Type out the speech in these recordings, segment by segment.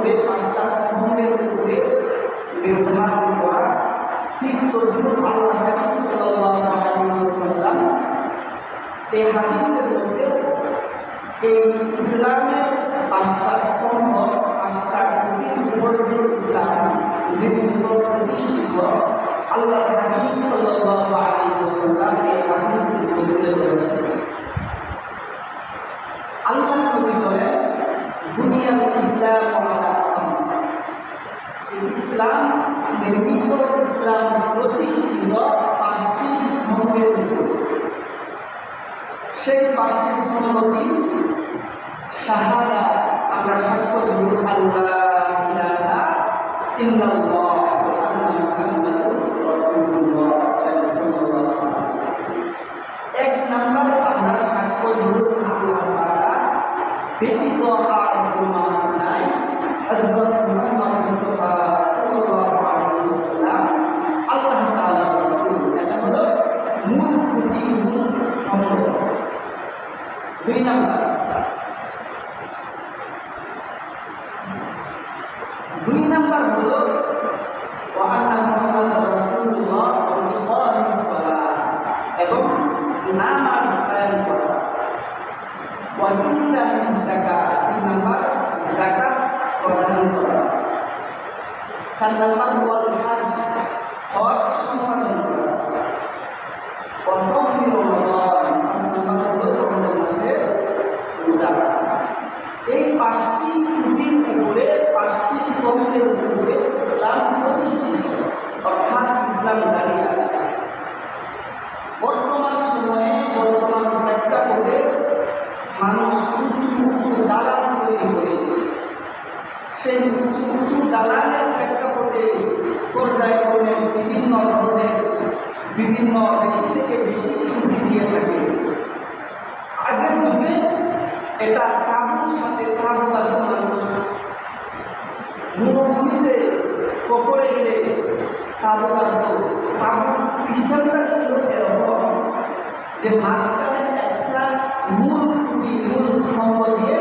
উপরে, 5টা স্তম্ভের উপরে নির্ধারণ করা। ঠিক তদ্রুপ আল্লাহ হাবিব সাল্লাল্লাহু আলাইহি ওয়াসাল্লাম এই হাদিসের মধ্যে এই ইসলামের 5টা স্তম্ভ, 5টা খুঁটির উপর যে ইসলাম নির্মিত প্রতিষ্ঠিত, আল্লাহ হাবিব সাল্লাল্লাহু আলাইহি ওয়াসাল্লাম এই হাদিসের মধ্যে বলেছেন। আল্লাহ নবী বলেন, দুনিয়ার ইসলাম আলা খামস, যে ইসলাম নির্মিত, ইসলাম প্রতিষ্ঠিত 5টি স্তম্ভের উপর। সেই 5টি স্তম্ভ কি? শাহাদা, আমরা সাক্ষ্য দেব আল্লাহ ইলাহা ইল্লাল্লাহ ওয়া আন্না মুহাম্মাদুর রাসূলুল্লাহ সাল্লাল্লাহু আলাইহি ওয়াসাল্লাম। 1 নাম্বার আমরা সাক্ষ্য দেব আল্লাহ তাআলা ব্যতীত আর কোনো মাবুদ নাই, হযরত মুহাম্মদ মুস্তাফা সাল্লাল্লাহু আলাইহি ওয়াসাল্লাম আল্লাহ তাআলার রাসূল। এটা হলো মূল খুঁটি, মূল স্তম্ভ। 2 নাম্বার হলো ওয়া আন্না মুহাম্মাদার রাসূলুল্লাহ ওয়া ইকামিস সালাত, এবং নামাজ কায়েম করা। ওয়া ইতাইজ যাকাত, 3 নাম্বার যাকাত প্রদান করা। 4 নাম্বার ওয়াল হজ, হজ সম্পাদন করা। ওয়া সাওমি রমাদান, 5 নাম্বার হলো রমজান মাসে রোজা। এই 5টি খুঁটির উপরে, 5টি স্তম্ভের উপরে ইসলাম প্রতিষ্ঠিত, অর্থাৎ ইসলাম দাঁড়িয়ে আছে। বর্তমান সময়ে, বর্তমান প্রেক্ষাপটে মানুষ উঁচু উঁচু দালান তৈরি করে, সেই উঁচু উঁচু দালানের প্রেক্ষাপটে পর্যায়ক্রমে বিভিন্ন ধরনের, বিভিন্ন বেশি থেকে বেশি খুঁটি দিয়ে থাকে। আগের যুগে এটা তাঁবুর সাথে তাঁবু বাঁধত মানুষ। মরুভূমিতে সফরে গেলে তাঁবু বাঁধত। তাঁবুর সিস্টেমটা ছিল এরকম যে মাঝখানে একটা মূল খুঁটি, মূল স্তম্ভ দিয়ে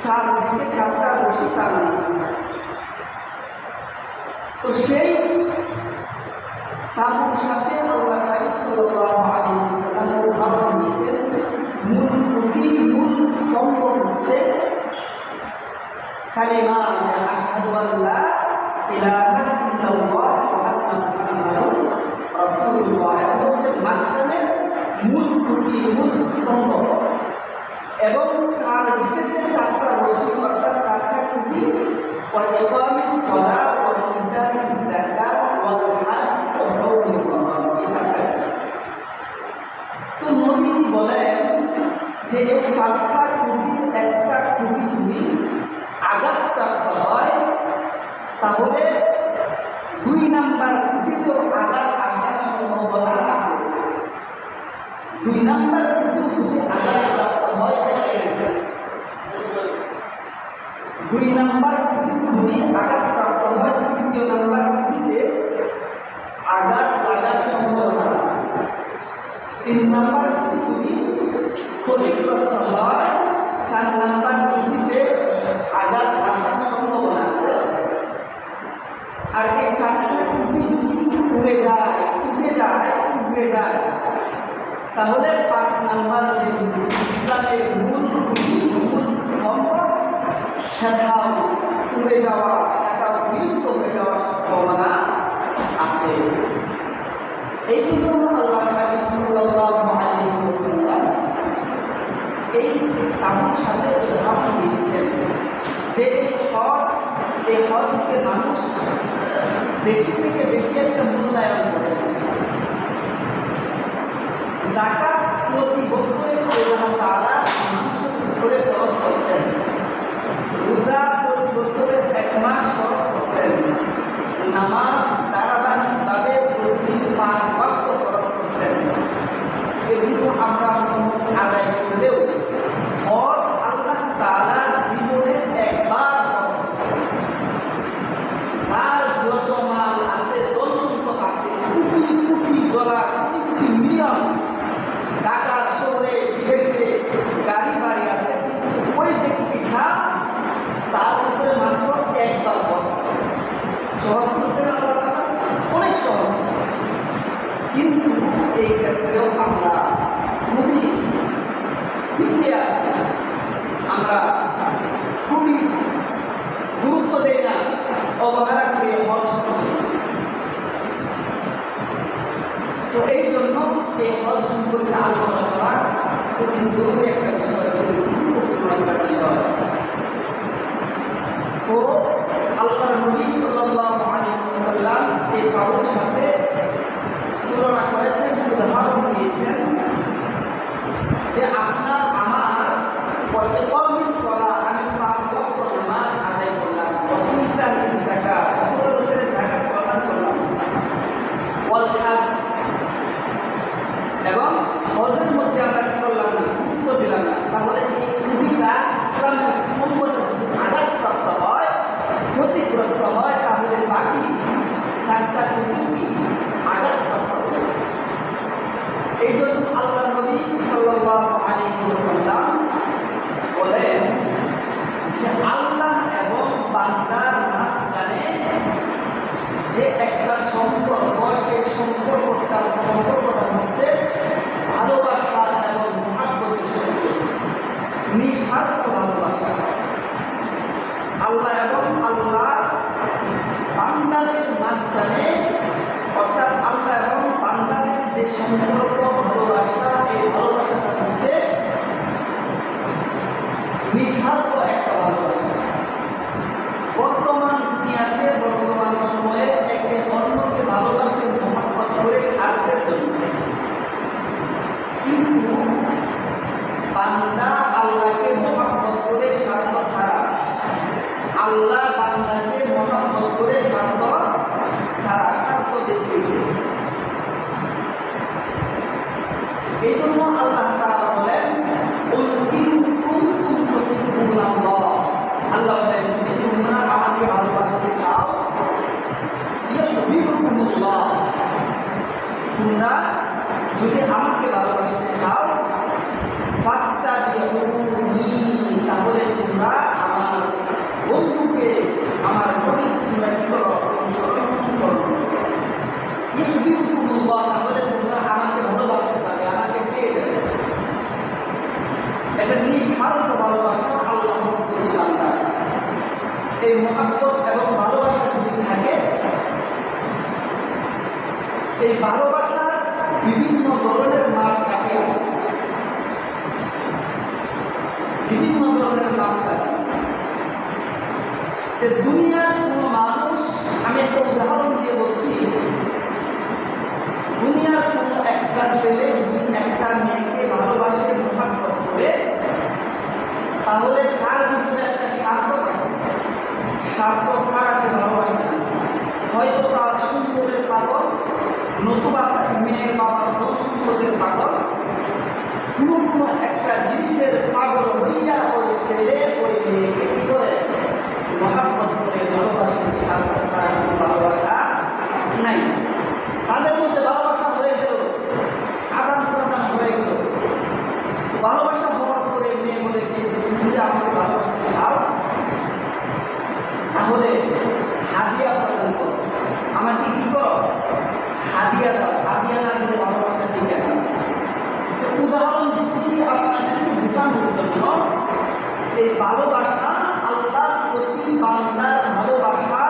4 দিকে 4টা রশি টানানো। তো সেই তাঁবুর সাথে আল্লাহ হাবিব সাল্লাল্লাহু আলাইহি ওয়াসাল্লাম উদাহরণ দিয়েছেন। মূল খুঁটি, মূল স্তম্ভ হচ্ছে কালিমা আশহাদু আল্লা ইলাহা ইল্লাল্লাহ ওয়া আন্না মুহাম্মাদুর রাসূলুল্লাহ। এটা হচ্ছে মাঝখানে মূল খুঁটি, মূল স্তম্ভ, এবং 4 দিকে 4টা রশি, অর্থাৎ 4টা খুঁটি। ওয়া ইকামিস সালাত ওয়া ইতাইজ যাকাত ওয়াল হজ ওয়া সাওমি রমাদান, এই 4টা। তো নবীজি বলেন যে এই 4টা খুঁটির একটা খুঁটি যদি আঘাতপ্রাপ্ত হয়, তাহলে 2 নাম্বার খুঁটিতেও আঘাত আসার সম্ভাবনা আছে। 2 নাম্বার খুঁটি যদি আঘাতপ্রাপ্ত হয়, 2 নাম্বার খুঁটি যদি আঘাতপ্রাপ্ত হয়, 3য় নাম্বার খুঁটিতে আঘাত লাগার সম্ভাবনা আছে। 3 নাম্বার খুঁটি যদি ক্ষতিগ্রস্ত হয়, 4 নাম্বার খুঁটিতে আঘাত আসার সম্ভাবনা আছে। আর এই 4টা খুঁটি যদি উড়ে যায়, তাহলে 5 নাম্বার যে ইসলামের মূল খুঁটি, মূল স্তম্ভ, সেটাও উড়ে যাওয়া, সেটাও বিলুপ্ত হয়ে যাওয়ার সম্ভাবনা আছে। এই জন্য আল্লাহ হাবিব সাল্লাল্লাহু আলাইহি ওয়াসাল্লাম এই তাঁবুর সাথে উদাহরণ দিয়েছেন যে এই হজকে মানুষ বেশি থেকে বেশি একটা মূল্যায়ন করে। যাকাত প্রতি বছরে আল্লাহ তাআলা মানুষের উপরে ফরজ করেছেন। রোজা প্রতি বছরে 1 মাস ফরজ করেছেন। নামাজ ধারাবাহিকভাবে প্রতি 5 ওয়াক্ত ফরজ করেছেন। এগুলো আমরা মোটামুটি আদায় করলেও হজ আল্লাহ তাআলার জীবনে একবার ফরজ করেছেন। যার যত মাল আছে, ধন সম্পদ আছে, কোটি কোটি ডলার, কোটি কোটি মিলিয়ন, ঢাকা শহরে খুবই জরুরি একটা বিষয়, খুবই গুরুত্বপূর্ণ একটা বিষয়। তো আল্লাহ নবী সাল্লাল্লাহু আলাইহি ওয়াসাল্লাম এই কাউর সাথে তুলনা করেছেন, উদাহরণ দিয়েছেন যে আপনার আমার ইকামিস সালাহ, আমি 5 ওয়াক্ত নামাজ আদায় করলাম, ইতাইজ যাকাত, রাসূলের যাকাত প্রদান করলাম, ওয়াল হজ, এবং হজের মধ্যে আমরা কি করলাম না, গুরুত্ব দিলাম না। তাহলে এই খুঁটিটা ইসলামের স্তম্ভটা যদি আঘাতপ্রাপ্ত হয়, ক্ষতিগ্রস্ত হয়, তাহলে বাকি 4টা খুঁটি আঘাতপ্রাপ্ত হবে। এই জন্য আল্লাহ নবী সাল্লাল্লাহু আলাইহি ওয়াসাল্লাম বলেন যে আল্লাহ এবং বান্দার মাঝখানে যে একটা সম্পর্ক, সেই সম্পর্কটা হচ্ছে ভালোবাসা এবং মহব্বতের সম্পর্ক, নিঃস্বার্থ ভালোবাসা। আল্লাহ এবং আল্লাহ বান্দাদের মাঝখানে, অর্থাৎ আল্লাহ এবং বান্দাদের যে সম্পর্ক, ভালোবাসা, এই ভালোবাসাটা হচ্ছে নিঃস্বার্থ একটা ভালোবাসা। বর্তমান দুনিয়াতে, বর্তমান সময়ে একে অন্যকে ভালোবাসে মহব্বত করে স্বার্থের জন্য, কিন্তু বান্দা আল্লাহকে মহব্বত করে স্বার্থ ছাড়া, আল্লাহ বান্দাকে মহব্বত করে স্বার্থ ছাড়া, স্বার্থ দেখিয়ে। এই জন্য আল্লাহ তাআলা বলেন, আল্লাহ বলেন, যদি তোমরা আমাকে ভালোবাসতে চাও, তোমরা যদি আমাকে ভালোবাসতে চাও, তাহলে তোমরা আমার বন্ধুকে, আমার নবী তোমরা কি করো, অনুসরণ করো। তাহলে তোমরা আমাকে ভালোবাসতে পারবে, আমাকে পেয়ে যাবে। এটা নিঃস্বার্থ ভালোবাসা আল্লাহ বান্দা। এই মহব্বত এবং ভালোবাসা যদি থাকে, এই ভালোবাসার বিভিন্ন ধরনের মাপকাঠি আছে, বিভিন্ন ধরনের মাপকাঠি। দুনিয়ার কোনো মানুষ, আমি একটা উদাহরণ দিয়ে বলছি, দুনিয়ার কোনো একটা ছেলে যদি একটা মেয়েকে ভালোবাসে, মহব্বত করে, তাহলে তার ভিতরে একটা স্বার্থ থাকে, স্বার্থ ছাড়া সে ভালোবাসে না। হয়তো তার সম্পদের পাগল, নতুবা মেয়ের বাবার ধন সম্পদের পাগল, কোনো একটা জিনিসের পাগল হইয়া ওই ছেলে ওই মেয়েকে কি করে, মহব্বত করে ভালোবাসে। স্বার্থ ছাড়া কোনো ভালোবাসা নাই। তাদের মধ্যে ভালোবাসা হয়ে গেল, আদান প্রদান হয়ে গেল। ভালোবাসা হওয়ার পরে মেয়ে বলে কি, যদি আমাকে ভালোবাসতে চাও, তাহলে হাদিয়া প্রদান করো, আমাকে কি করো, হাদিয়া দাও। হাদিয়া না দিলে ভালোবাসা টিকে না। উদাহরণ দিচ্ছি আপনাদেরকে বোঝানোর জন্য। এই ভালোবাসা আল্লাহর প্রতি বান্দার ভালোবাসা,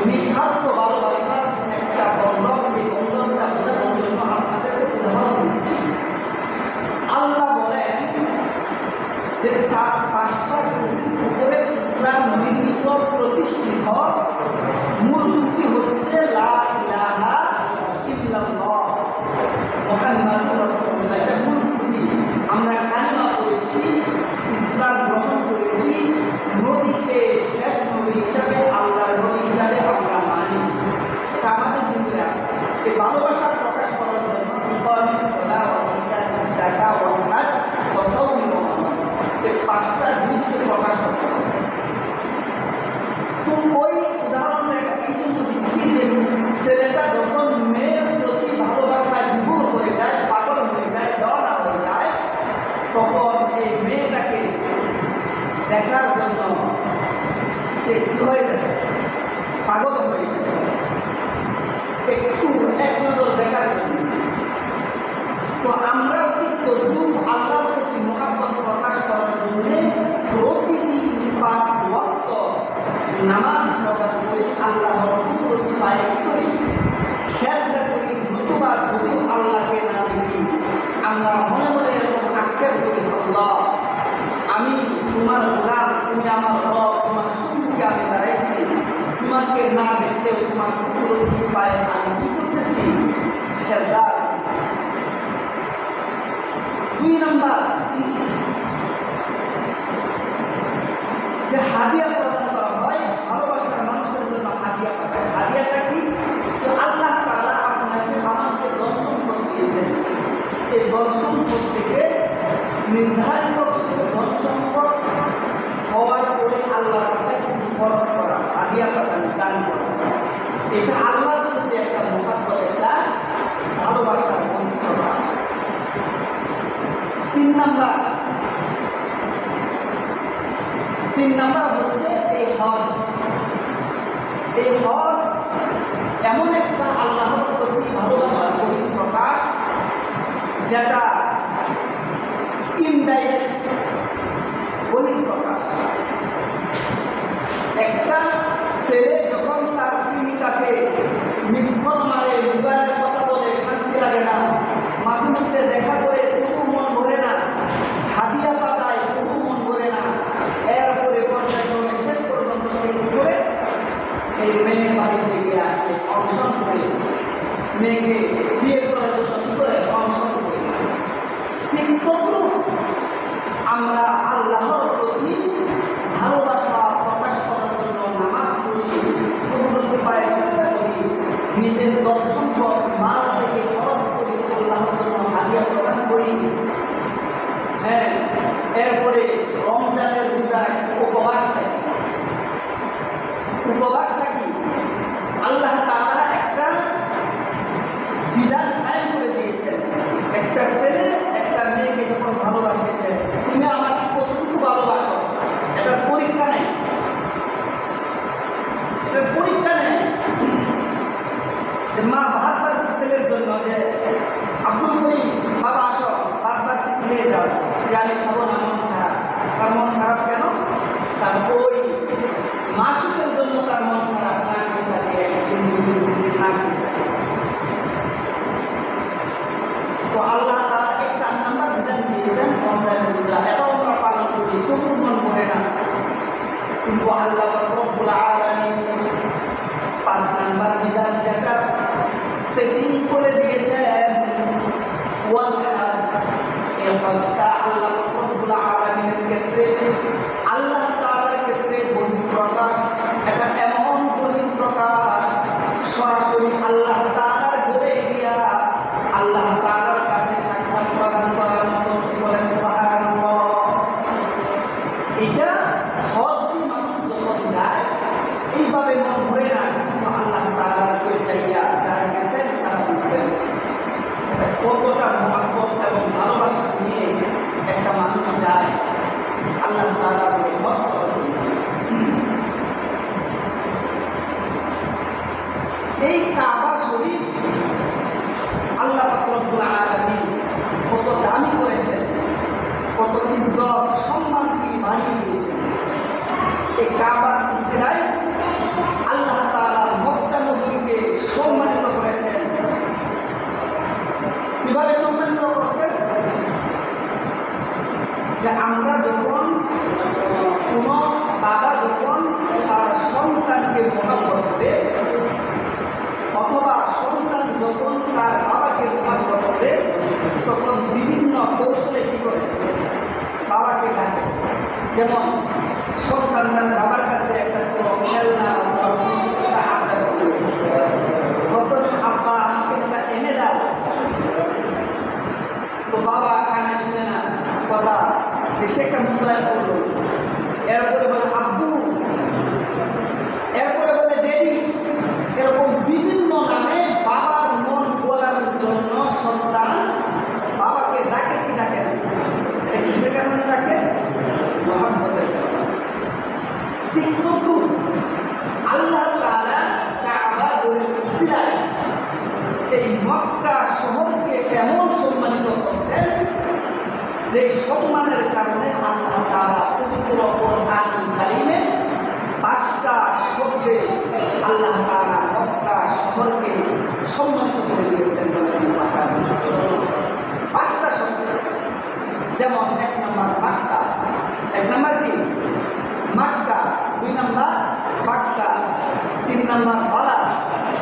নিঃস্বার্থ ভালোবাসার একটা বন্ধন, এই বন্ধনটা বোঝানোর জন্য আপনাদেরকে উদাহরণ দিচ্ছি। আল্লাহ বলেন যে 4-5টা খুঁটির উপরে ইসলাম নির্মিত, প্রতিষ্ঠিত। মূল খুঁটি হচ্ছে লা ইলাহা ইল্লাল্লাহ মুহাম্মাদুর রাসূলুল্লাহ। এটা মূল খুঁটি। আমরা কালিমা পড়েছি, ইসলাম গ্রহণ করেছি, নবীকে শেষ নবী হিসাবে, আল্লাহর নবী হিসাবে আমরা মানি। এটা আমাদের ভিতরে আছে। এই ভালোবাসা প্রকাশ করার জন্য ইকামিস সালাহ ওয়া ইতাইজ যাকাত ওয়াল হজ ওয়া সাওম রমাদান, এই 5টা জিনিসকে প্রকাশ করতে হবে। তো ওই উদাহরণটা এই জন্য দিচ্ছি যে ছেলেটা যখন মেয়ের প্রতি ভালোবাসায় বিভোর হয়ে যায়, পাগল হয়ে যায়, দেওয়ানা হয়ে যায়, তখন এই মেয়েটাকে দেখার জন্য সে কি হয়ে যায়, পাগল হয়ে যায়, একটু এক নজর দেখার জন্য। তো আমরা কিন্তু আল্লাহর প্রতি মহব্বত প্রকাশ করার জন্য প্রতিদিন 5 ওয়াক্ত নামাজ প্রদান করি, আল্লাহর প্রতি পায়ে করি, শেষটা করি। নতুবা যদিও আল্লাহকে না দেখি, আমরা মনে মনে এরকম না দেখলেও তোমার কুদরতি পায়ে আমি কি করতেছি? সেজদা। 2 নাম্বার, যে হাদিয়া প্রদান করা হয়, ভালোবাসার মানুষের জন্য হাদিয়া পাঠায়। হাদিয়াটা কি? যে আল্লাহ তাআলা আপনাকে আমাকে ধন সম্পদ দিয়েছেন, এই ধন সম্পদ থেকে নির্ধারিত কিছু ধন সম্পদ হওয়ার পরে আল্লাহ রাস্তায় কিছু খরচ করা, হাদিয়া প্রদান, দান করা। এটা আল্লাহর প্রতি একটা মহব্বত, একটা ভালোবাসার মন্ত্রণা। 3 নাম্বার হচ্ছে এই হজ। এই হজ এমন একটা আল্লাহর প্রতি ভালোবাসার বহিঃপ্রকাশ, যেটা ইনডাইরেক্ট বহিঃপ্রকাশ। একটা ছেলে যখন তার প্রেমিকাকে মিস কল মারে, মোবাইলের কথা বলে, শান্তি লাগে না, মাঝে মধ্যে দেখা করে তবু মন ভরে না, হাদিয়া পাতায় তবু মন ভরে না, এরপরে পর্যায়ক্রমে শেষ পর্যন্ত সে করে এই মেয়ের বাড়িতে গিয়ে আসে, অংশন করে মেয়েকে বিয়ে করার জন্য কি করে? অংশন করে। ঠিক তদ্রুপ আমরা আল্লাহর প্রতি ভালোবাসা প্রকাশ করার জন্য নামাজ পড়ি, কুদরতি পায়ে সেজদা করি, নিজের ধন সম্পদ মাল থেকে খরচ করি, আল্লাহর জন্য হাদিয়া প্রদান করি। হ্যাঁ, এরপরে রমজানের রোজায় উপবাস থাকি। উপবাস থাকি, আল্লাহ তাআলা একটা বিধান কায়েম করে দিয়েছেন। একটা ছেলে একটা মেয়েকে যখন ভালোবাসে, তুমি আমাকে কতটুকু ভালোবাসো, এটার পরীক্ষা নেই, এটার পরীক্ষা নেই। মা ভাত বাড়ছে ছেলের জন্য, যে আব্দুল করিম বাবা আসো, ভাত বাড়ছে খেয়ে যাও, যে আমি খাবো না, মন খারাপ। তার মন খারাপ কেন? তার ওই মাসুকের জন্য তার মন খারাপ, না খেয়ে থাকে, একদিন 2 দিন 3 দিন না খেয়ে থাকে। তো আল্লাহ তাআলা এই 4 নাম্বার বিধান দিয়েছেন, রমজানের রোজা। এটাও আমরা পালন করি, তবু মন ভরে না, কিন্তু আল্লাহ রব্বুল আলামিন 5 নাম্বার বিধান যেটা সেটিং করে দিয়েছেন, ওয়াল হজ। এই হজটা আল্লাহ রব্বুল আলামিনের ক্ষেত্রে, আল্লাহ তাআলার ক্ষেত্রে বহিঃপ্রকাশ। এটা এমন বহিঃপ্রকাশ, সরাসরি আল্লাহ তাআলার ঘরে গিয়া আল্লাহ তাআলার কাছে সাক্ষাৎ প্রদান করার মতো। বলেন সুবহানাল্লাহ। এটা হজ যে মানুষ যখন যায়, এইভাবে মন ভরে না, কিন্তু আল্লাহ তাআলার ঘরে যাইয়া যারা গেছেন তারা বুঝবেন কতটা মহব্বত এবং ভালোবাসা নিয়ে একটা মানুষ যায় আল্লাহ তাআলার ঘরে হজ করার জন্য। এই কাবা শরীফ আল্লাহ রব্বুল আলামিন কত দামি করেছেন, কত ইজ্জত সম্মান দিয়ে বাড়িয়ে দিয়েছেন। এই কাবার উসিলায় আল্লাহ তাআলা মক্কা নগরীকে সম্মানিত করেছেন। কিভাবে সম্মানিত করেছেন? যে আমরা যখন কোনো বাবা যখন তার সন্তানকে মহব্বত করে, অথবা সন্তান যখন তার বাবাকে মহব্বত করে, তখন বিভিন্ন কৌশলে কি করে? বাবাকে ডাকে। যেমন সন্তান তার বাবার কাছে একটা কোনো খেলনা অথবা কোনো কিছু একটা আবদার করবে, প্রথমে আব্বা আমাকে একটা এনে দাও, তো বাবা কানে শুনে না কথা, সে একটা মূল্যায়ন করলো। এরপরে বলে আব্বু, এরপরে বলে ড্যাডি। এরকম বিভিন্ন নামে বাবার মন গোলানোর জন্য সন্তান বাবাকে ডাকে কি ডাকে না? এটা কিসের কারণে ডাকে? মহব্বতের কারণে। ঠিক তদ্রুপ আল্লাহ তাআলা কাবা উসিলায় এই মক্কা শহরকে এমন সম্মানিত করছেন, যে সম্মানের কারণে আল্লাহ তাআলা পবিত্র কোরআন কারীমে 5টা শব্দে আল্লাহ তাআলা মক্কা শহরকে সম্মানিত করে দিয়েছেন। 5টা শব্দ। যেমন 1 নাম্বার মাক্কা। 1 নাম্বার কি? মাক্কা। 2 নাম্বার মাক্কা। 3 নাম্বার ওয়ালা,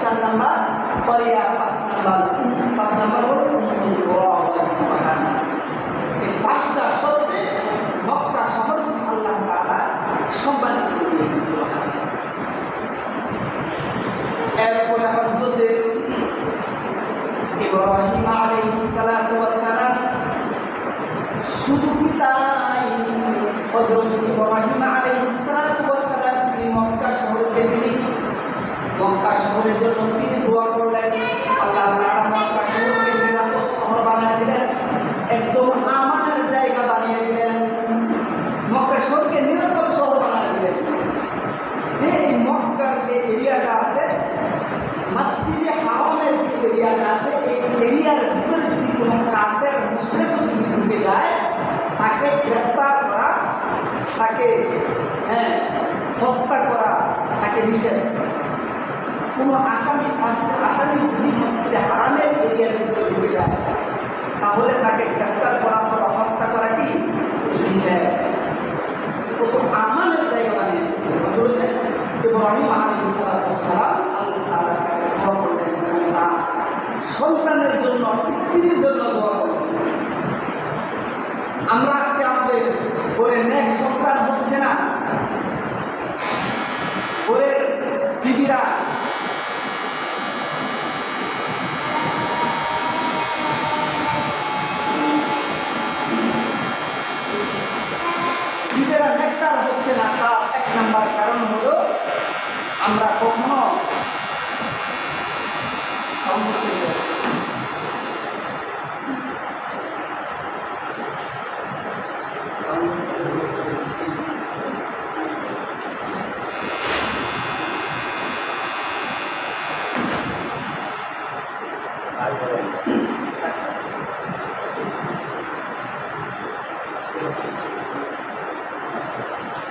4 নাম্বার করিয়া, 5 নাম্বার হলো সুবহানাল্লাহ। এই 5টা শব্দে মক্কা শহরকে আল্লাহ তাআলা সম্মানিত করে দিয়েছেন। সুবহানাল্লাহ। এরপরে হযরত ইব্রাহিম আলাইহিস সালাতু ওয়াস সালাম, শুধু কি তাই, হযরত ইব্রাহিম আলাইহিস সালাতু ওয়াস সালাম তিনি মক্কা শহরের জন্য তিনি দোয়া করলেন। আল্লাহ তাআলা মক্কা শহরকে নিরাপদ শহর বানিয়ে দিলেন, একদম আমানের জায়গা বানিয়ে দিলেন, মক্কা শহরকে নিরাপদ শহর বানিয়ে দিলেন। যে মক্কার যে এরিয়াটা আছে, মসজিদে হারামের যে এরিয়াটা আছে, এই এরিয়ার ভিতরে যদি কোনো কাফের মুশরিক যদি ঢুকে যায়, তাকে গ্রেফতার করা, তাকে হত্যা করা, তাকে নিষেধ। কোনো আসামি যদি মসজিদে হারামের এরিয়ার ভিতরে ঢুকে যায়, তাহলে তাকে গ্রেফতার করা বা হত্যা করা কি নিষেধ। তো আমাদের জায়গা মানে ইব্রাহিম আলাইহিস সালাম আল্লাহ তাআলার কাছে দোয়া করলেন, সন্তানের জন্য, স্ত্রীর জন্য দোয়া করলেন। আমরা আজকে আমাদের ঘরে নেক সন্তান হচ্ছে না, ঘরের বিবিরা নেককার হচ্ছে না, তার 1 নাম্বার কারণ হলো আমরা কখনো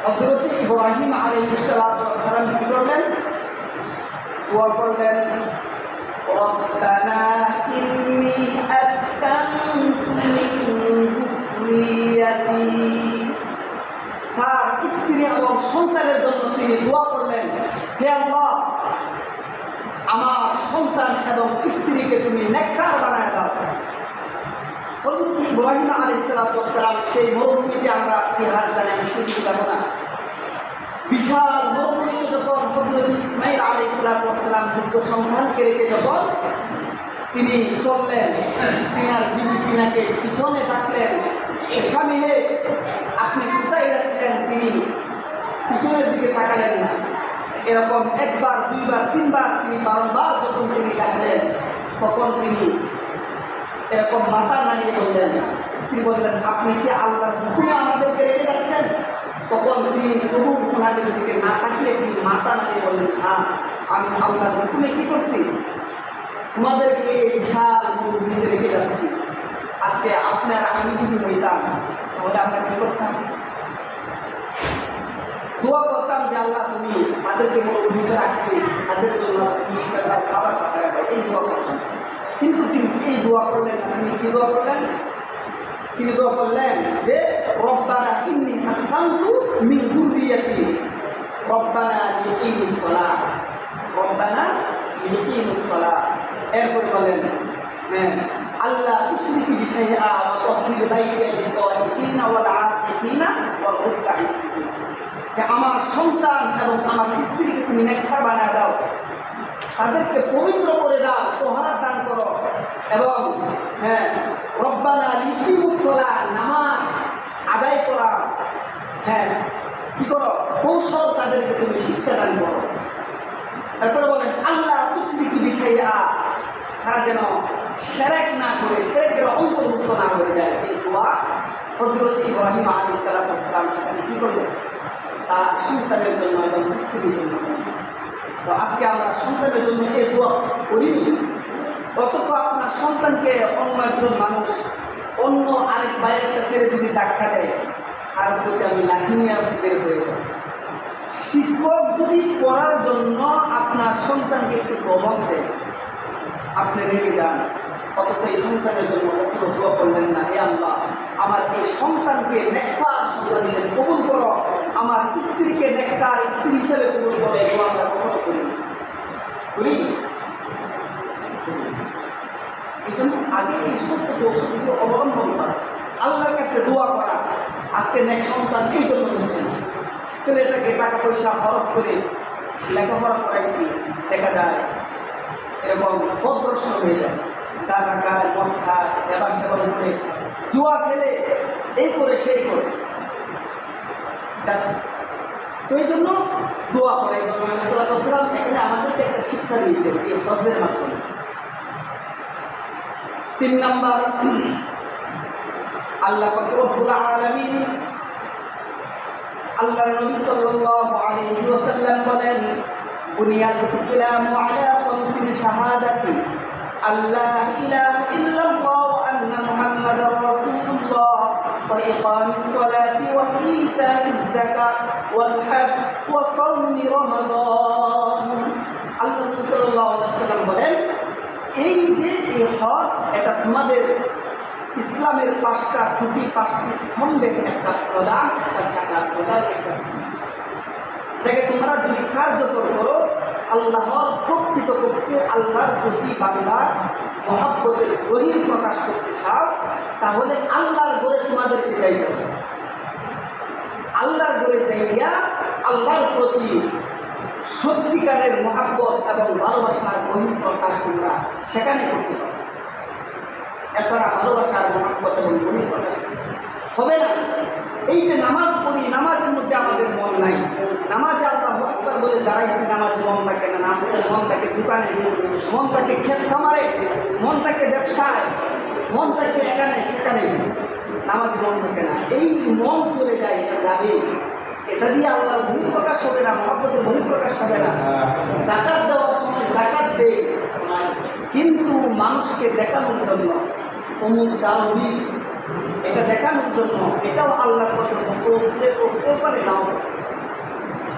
হযরত ইব্রাহিম আলাইহিস সালাম কি করলেন? দোয়া করলেন, রব্বানা ইন্নী আসকানতু মিন যুররিয়াতি। তার স্ত্রী এবং সন্তানের জন্য তিনি দোয়া করলেন, হে আল্লাহ, আমার সন্তান এবং স্ত্রীকে তুমি নেককার বানায় দাও। হযরত ইব্রাহিম আলাইহিস সালাম সেই মরুভূমিতে, আমরা ইতিহাস জানি, আমি শুনতে যাব না, বিশাল মরুভূমিতে যখন হযরত ইসমাঈল আলাইহিস সালাম যুদ্ধ সন্ধানকে রেখে যখন তিনি চললেন, তিনার বিবি তিনাকে পিছনে ডাকলেন, স্বামী হে আপনি কোথায় যাচ্ছেন? তিনি পিছনের দিকে তাকালেন না। এরকম 1 বার 2 বার 3 বার তিনি বারংবার যখন তিনি ডাকলেন, তখন তিনি এরকম মাথা নাড়িয়ে বললেন, স্ত্রী বললেন, আপনি কি আল্লাহর হুকুমে আমাদেরকে রেখে যাচ্ছেন? তখন তিনি তবু ওনাদের দিকে না তাকিয়ে তিনি মাথা নাড়িয়ে বললেন, হ্যাঁ, আমি আল্লাহর হুকুমে কি করছি, তোমাদেরকে এই বিশাল মরুভূমিতে রেখে যাচ্ছি। আজকে আপনার আমি যদি হইতাম, তাহলে আমরা কি করতাম? দোয়া করতাম যে আল্লাহ তুমি তাদেরকে মরুভূমিতে রাখছি, তাদের জন্য তুমি স্পেশাল খাবার পাঠায়, এই দোয়া করতাম। কিন্তু তিনি এই দোয়া করলেন না। তিনি কি দোয়া করলেন? তিনি দোয়া করলেন যে রব্বানা ইন্নী আসকানতু মিন যুররিয়াতি রব্বানা লিকিমুস সালাহ, রব্বানা লিকিমুস সালাহ। এরপরে বলেন, আল্লাহ তুশরিকু বিশাইআ ওয়া তাহহির বাইতিয়া লিত-তাইফিনা ওয়াল আকিফিনা ওয়াল রুকআইস সুজুদ। যে আমার সন্তান এবং আমার স্ত্রীকে তুমি নেককার বানায় দাও, তাদেরকে পবিত্র করে দাও, তোহারা দান করো, এবং রব্বানা লিকিমুস সালাহ, নামাজ আদায় করা, কি করো, কৌশল তাদেরকে তুমি শিক্ষা দান করো। তারপরে বলেন আল্লাহ তুশরিকু বিশাইআ, তারা যেন শিরক না করে, শিরকের অন্তর্ভুক্ত না করে যায়। এই দোয়া হযরত ইব্রাহিম আলাইহিস সালাম সেখানে কি করলেন? তার সন্তানের জন্য এবং স্ত্রীর জন্য। তো আজকে আমরা সন্তানের জন্য এই দোয়া করি, অথচ আপনার সন্তানকে অন্য একজন মানুষ, অন্য আরেক বাইরের কাছে যদি ধাক্কা দেয়, তার প্রতি আমি লাঠি নিয়ে বের হয়ে যাব। শিক্ষক যদি পড়ার জন্য আপনার সন্তানকে একটু ধমক দেয়, আপনি রেগে যান, অথচ এই সন্তানের জন্য কখনো দোয়া করলেন না, হে আল্লাহ আমার এই সন্তানকে নেককার সন্তান হিসেবে কবুল করো, আমার স্ত্রীকে নেককার স্ত্রী হিসেবে কবুল করো। এগুলো আমরা কখনো করি। করি? এই জন্য আগে এই সমস্ত কৌশলগুলো অবলম্বন করা, আল্লাহর কাছে দোয়া করা। আজকে নেক্সট সন্তান এই জন্য হচ্ছে, ছেলেটাকে টাকা পয়সা খরচ করে লেখাপড়া করাইছি, দেখা যায় এরকম পথভ্রষ্ট হয়ে যায়, গাঁজা খায়, মদ খায়, সেবা সেবন করে, জুয়া খেলে, এই করে সেই করে। তো এই জন্য দোয়া করে এখানে আমাদেরকে একটা শিক্ষা দিয়েছে এই হজের মাধ্যমে। 3 নাম্বার, আল্লাহ পাক রব্বুল আলামিন আল্লাহর নবী সাল্লাল্লাহু আলাইহি ওয়াসাল্লাম বলেন, বুনিয়াল ইসলামু আলা 5 শাহাদাতি আল্লাহ ইলাহা ইল্লাল্লাহ ওয়া আন্না মুহাম্মাদার রাসূলুল্লাহ ওয়া ইকামিস সালাতি ওয়া ইতাইজ যাকাত ওয়াল হজ ওয়া সাওমি রমাদান। আল্লাহ নবী সাল্লাল্লাহু আলাইহি ওয়াসাল্লাম বলেন, এই যে এই হজ, এটা তোমাদের ইসলামের 5টা খুঁটি, 5টি স্তম্ভের একটা প্রধান, একটা শাখা, প্রধান একটা স্তম্ভ। এটাকে তোমরা যদি কার্যকর করো, আল্লাহর প্রকৃতপক্ষে আল্লাহর প্রতি বান্দার মহব্বতের বহির প্রকাশ করতে চাও, তাহলে আল্লাহর ঘরে তোমাদেরকে যাইতে হবে। আল্লাহর ঘরে যাইয়া আল্লাহর প্রতি সত্যিকারের মহব্বত এবং ভালোবাসার বহির প্রকাশ তোমরা সেখানে করতে পারো। এছাড়া ভালোবাসার মহব্বত এবং বহির প্রকাশ হবে না। এই যে নামাজ পড়ি, নামাজের মধ্যে আমাদের মন নাই, নামাজে আল্লাহু আকবার বলে দাঁড়াইছি, নামাজে মন থাকে না, না পড়ে মন থাকে দোকানে, মন থাকে ক্ষেত খামারে, মন থাকে ব্যবসায়, মন থাকে এখানে সেখানে, নামাজে মন থাকে না। এই মন চলে যায়, এটা যাবে, এটা দিয়ে আল্লাহর বহিঃপ্রকাশ হবে না, মহব্বতের বহিঃপ্রকাশ হবে না। যাকাত দেওয়ার সময় যাকাত দেয়, কিন্তু মানুষকে দেখানোর জন্য, অমুক দাওয়াতি, এটা দেখানোর জন্য, এটাও আল্লাহর কথা পৌঁছতেও পারে, নাও পৌঁছতে পারে।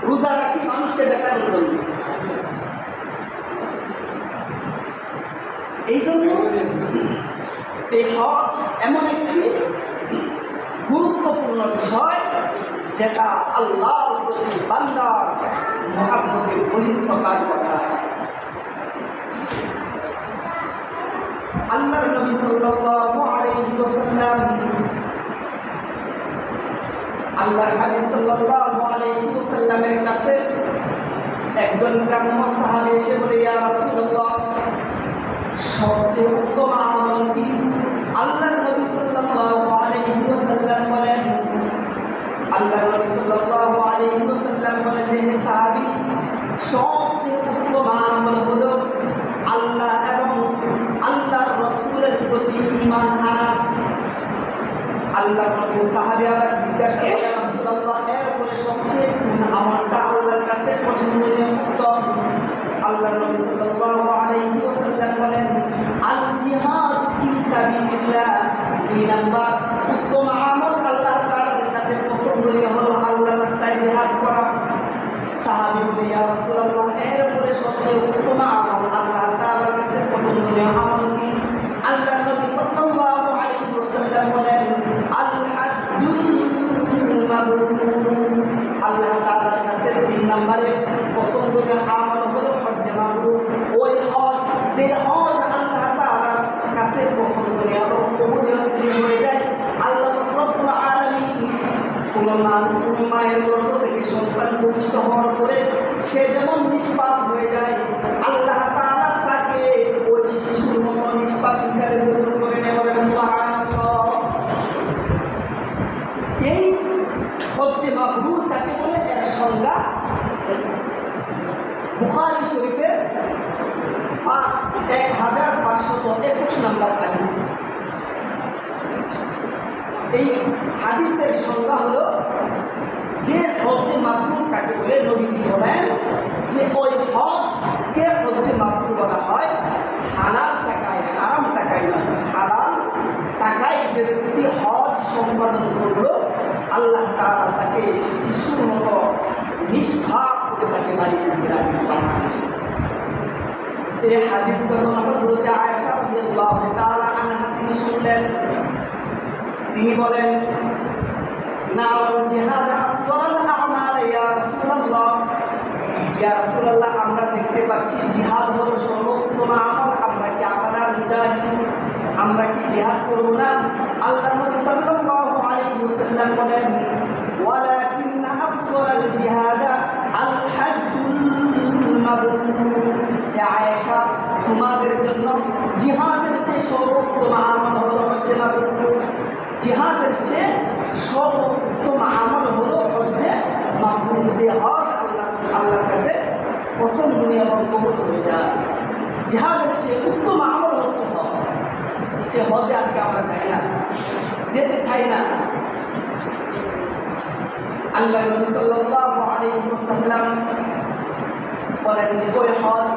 রোজা রাখি মানুষকে দেখানোর জন্য। এই জন্য এই হজ এমন একটি গুরুত্বপূর্ণ বিষয়, যেটা আল্লাহর প্রতি বান্দার মহব্বতের বহিঃপ্রকাশ ঘটায়। আল্লাহর নবী সাল্লাল্লাহু আলাইহি ওয়াসাল্লাম, আল্লাহর হাবিব সাল্লাল্লাহু আলাইহি ওয়াসাল্লামের কাছে একজন গ্রাম্য সাহাবী এসে বলে, ইয়া রাসূলুল্লাহ, সবচেয়ে উত্তম আমল কি? আল্লাহর নবী সাল্লাল্লাহু আলাইহি ওয়াসাল্লাম বলেন, আল্লাহর নবী সাল্লাল্লাহু আলাইহি ওয়াসাল্লাম বলেন, হে সাহাবী, সবচেয়ে উত্তম আমল হলো আল্লাহ এবং আল্লাহর রাসূলের প্রতি ঈমান আনা। আল্লাহর নবী সাহাবী আবার জিজ্ঞাসা করেন, ইয়া রাসূলুল্লাহ, এরপরে সবচেয়ে কোন আমলটা আল্লাহর কাছে পছন্দনীয়, উত্তম? আল্লাহর নবী সাল্লাল্লাহু আলাইহি ওয়াসাল্লাম বলেন, আল জিহাদ ফি সাবিলিল্লাহ। 2 নাম্বার উত্তম আমল আল্লাহ তাআলার কাছে পছন্দনীয় হলো আল্লাহর রাস্তায় জিহাদ করা। সাহাবী বলে, ইয়া রাসূলুল্লাহ, এরপরে সবচেয়ে উত্তম আমল আল্লাহ তাআলার কাছে পছন্দনীয় আমল কি? আল্লাহর নবী সাল্লাল্লাহু আলাইহি ওয়াসাল্লাম বলেন, আল হাজ্জুল মাবরুর। আল্লাহ তাআলার কাছে 3 নম্বরে পছন্দনীয় আমল হলো হজ্জে মাবরুর। ওই হজ, যে হজ আল্লাহ তাআলার কাছে পছন্দনীয় এবং কবুলিয়ত হয়ে যায়, আল্লাহ রব্বুল আলামিন কোন মায়ের গর্ভ থেকে সন্তান ভূমিষ্ঠ হওয়ার পরে সে যেমন নিষ্পাপ হয়ে যায়, আল্লাহ তাআলা তাকে ওই শিশুর মতো নিষ্পাপ হিসাবে গ্রহণ করে নেয়। বলেন সুবহানাল্লাহ। এই হজ্জে মাবরুর তাকে বলে, এর সংজ্ঞা বুখারী শরীফের 1521 নম্বর হাদিস। এই হাদিসের সংজ্ঞা হলো, যে হজ্জে মাবরুর কাকে বলে, নবীজি বলেন যে ওই হজকে হজ্জে মাবরুর বলা হয় হালাল টাকায়, হারাম টাকায় নয়, হালাল টাকায় যে ব্যক্তি হজ সম্পাদন করলো, আল্লাহ তাআলা তাকে শিশুর মতো নিষ্পাপ করে তাকে বাড়িতে ফেরান। এই হাদিস যখন হযরত আয়েশা রাদিয়াল্লাহু তাআলা আনহা তিনি শুনলেন, তিনি বলেন, নাওয়াল জিহাদ আফদাল আমাল ইয়া রাসূলুল্লাহ, ইয়া রাসূলুল্লাহ, আমরা দেখতে পাচ্ছি জিহাদ হলো সর্বোত্তম আমল, আমরা কি আফালা মুজাহিদুন, আমরা কি জিহাদ করব না? আল্লাহ নবী সাল্লাল্লাহু আলাইহি ওয়াসাল্লাম বলেন, ওয়ালাকিন্না আফদাল জিহাদ আল হাজ্জুল মাবরুর। হে আয়েশা, তোমাদের জন্য জিহাদের চেয়ে সর্বোত্তম আমল হলো হজ্জে মাবরুর। জিহাদের চেয়ে সর্বোত্তম আমল হলো হজ্জে মাবরুর, যে হজ আল্লাহর কাছে পছন্দনীয় এবং কবুল হয়ে যায়। জিহাদের চেয়ে উত্তম আমল হচ্ছে হজ। সে হজে আজকে আমরা যাই না, যেতে চাই না। আল্লাহ নবী সাল্লাল্লাহু আলাইহি ওয়াসাল্লাম বলেন যে ওই হজ,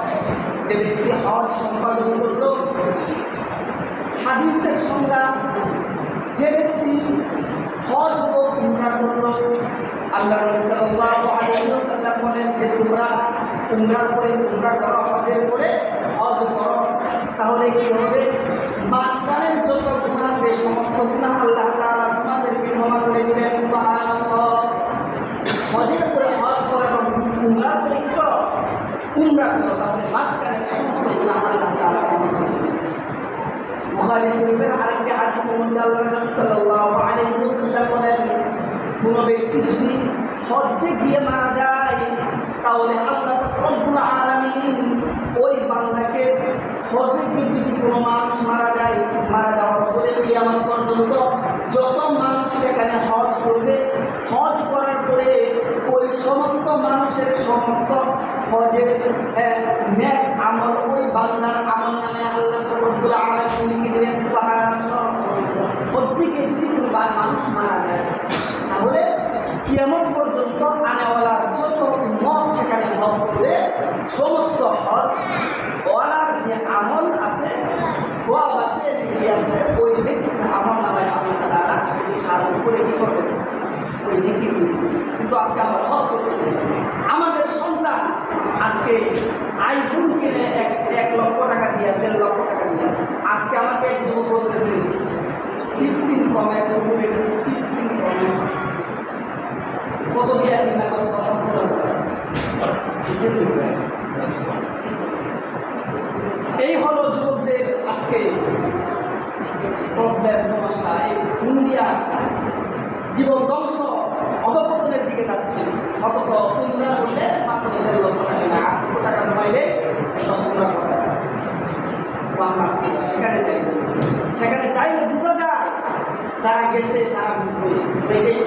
যে ব্যক্তি হজ সম্পাদন করল, হাদিসের সংজ্ঞা, যে ব্যক্তি হজ ও উমরা করল, আল্লাহ নবী সাল্লাল্লাহু আলাইহি ওয়াসাল্লাম বলেন যে তোমরা উমরার পরে উমরা করো, হজের পরে হজ করো, তাহলে কি হবে? মাঝখানের যত গুনাহ, সেই সমস্ত গুনাহ আল্লাহ তাআলা তোমাদেরকে ক্ষমা করে দিবেন। সুবহানাল্লাহ। হজের পরে হজ করো এবং উমরার পরে কি করো? উমরা করো, তাহলে মাঝখানের সমস্ত গুনাহ আল্লাহ তাআলা ক্ষমা করে দিবেন। বুখারী শরীফের আরেকটি হাদিসের মধ্যে আল্লাহ নবী সাল্লাল্লাহু আলাইহি ওয়াসাল্লাম বলেন, কোনো ব্যক্তি যদি হজ্জে গিয়ে মারা যায়, তাহলে আল্লাহ রব্বুল আলামিন ওই বান্দাকে, হজে গিয়ে যদি কোনো মানুষ মারা যায়, মারা যাওয়ার পরে কিয়ামত পর্যন্ত যত মানুষ সেখানে হজ করবে, হজ করার পরে ওই সমস্ত মানুষের সমস্ত হজের নেক আমল ওই বান্দার আমল নামে আল্লাহ রব্বুল আলামিন লিখে দিলেন। সুবহানাল্লাহ। হজ্জে গিয়ে যদি কোনো মানুষ মারা যায়, তাহলে কিয়ামত পর্যন্ত আনেওয়ালার যত উম্মত সেখানে হজ করবে, সমস্ত হজ ওয়ালার যে আমল আছে, সওয়াব আছে, নেকি আছে, ওই ব্যক্তির আমল নামে আল্লাহ তাআলা তার উপরে কি করবে? ওই নেকি দিবে। কিন্তু আজকে আমরা হজ করতে চাই। আমাদের সন্তান আজকে আইফোন কিনে 1 লক্ষ টাকা দিয়ে, 1.5 লক্ষ টাকা দিয়ে। আজকে আমাকে এক যুবক বলতেছে 15 Pro Max, 15 Pro Max কত দিয়ে কিনা কত পছন্দ করে। এই হলো যুবকদের আজকে প্রবলেম, সমস্যা। এই ফোন দিয়া জীবন ধ্বংস, অবপতনের দিকে যাচ্ছে। অথচ উমরা করলে মাত্র 1.5 লক্ষ টাকা না, 800 টাকা জমাইলে সব উমরা করতে পারে। আমরা সেখানে যাই, সেখানে চাইলে বোঝা যায় যারা গেছে তারা বুঝবে। এটাই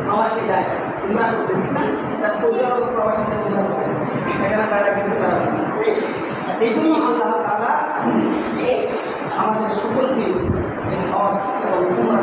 প্রবাসী যায়, উমরা করছে, ঠিক না? তার সৌদি আরব প্রবাসীদের উমরা করে, সেখানে তারা গেছে, তারা এই জন্য আল্লাহ তাআলা আমাদের সকলকে হজ এবং উমরা